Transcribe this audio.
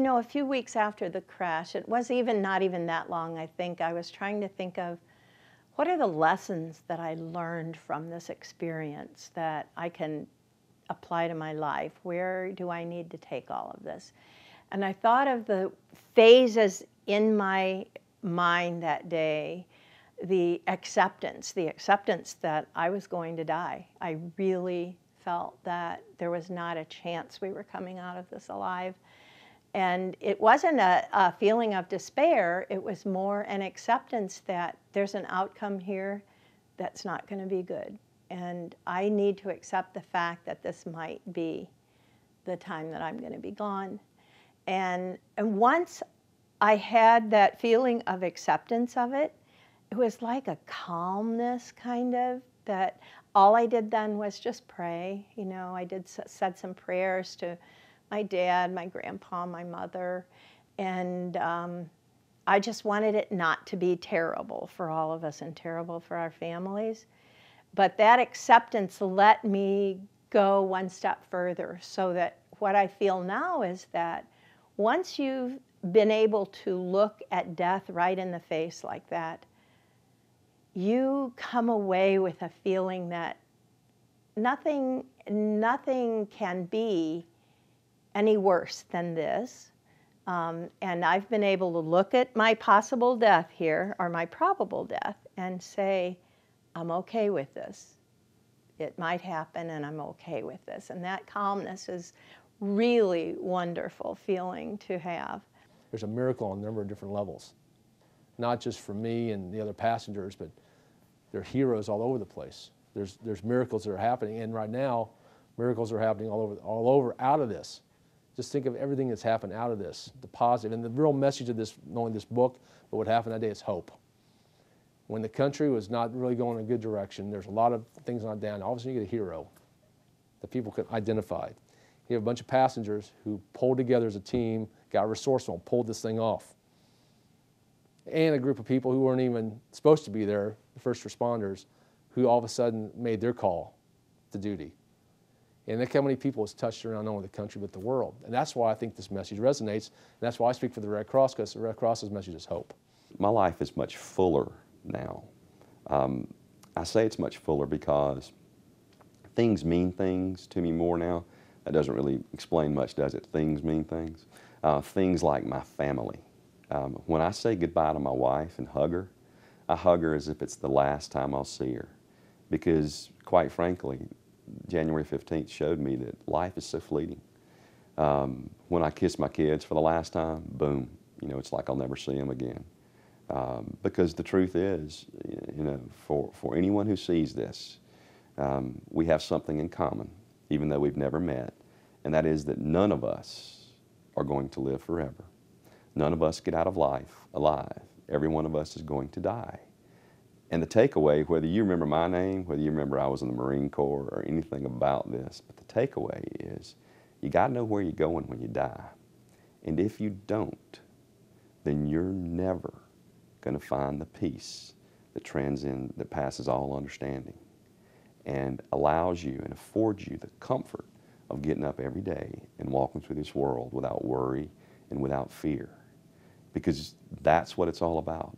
know, a few weeks after the crash, it was not even that long, I think, I was trying to think of what are the lessons that I learned from this experience that I can apply to my life? Where do I need to take all of this? And I thought of the phases in my mind that day, the acceptance that I was going to die. I really felt that there was not a chance we were coming out of this alive. And it wasn't a feeling of despair, it was more an acceptance that there's an outcome here that's not going to be good. And I need to accept the fact that this might be the time that I'm going to be gone. And once I had that feeling of acceptance of it, it was like a calmness kind of, that all I did then was just pray. You know, I said some prayers to my dad, my grandpa, my mother, and I just wanted it not to be terrible for all of us and terrible for our families. But that acceptance let me go one step further, so that what I feel now is that once you've been able to look at death right in the face like that, you come away with a feeling that nothing can be any worse than this. And I've been able to look at my possible death here, or my probable death, and say, I'm okay with this. It might happen, and I'm okay with this. And that calmness is really wonderful feeling to have. There's a miracle on a number of different levels, not just for me and the other passengers, but there are heroes all over the place. There's miracles that are happening, and right now, miracles are happening all over out of this. Just think of everything that's happened out of this, the positive. And the real message of this, knowing this book, but what happened that day is hope. When the country was not really going in a good direction, there's a lot of things not down. All of a sudden you get a hero that people can identify. You have a bunch of passengers who pulled together as a team, got resourceful, and pulled this thing off. And a group of people who weren't even supposed to be there, the first responders, who all of a sudden made their call to duty. And look how many people it's touched around not only the country but the world. And that's why I think this message resonates. And that's why I speak for the Red Cross, because the Red Cross's message is hope. My life is much fuller now. I say it's much fuller because things mean things to me more now. That doesn't really explain much, does it? Things mean things. Things like my family. When I say goodbye to my wife and hug her, I hug her as if it's the last time I'll see her. Because, quite frankly, January 15th showed me that life is so fleeting. When I kiss my kids for the last time, boom, you know, it's like I'll never see them again. Because the truth is, you know, for anyone who sees this, we have something in common, even though we've never met, and that is that none of us are going to live forever. None of us get out of life alive. Every one of us is going to die. And the takeaway, whether you remember my name, whether you remember I was in the Marine Corps or anything about this, but the takeaway is you got to know where you're going when you die. And if you don't, then you're never going to find the peace that passes all understanding and allows you and affords you the comfort of getting up every day and walking through this world without worry and without fear. Because that's what it's all about.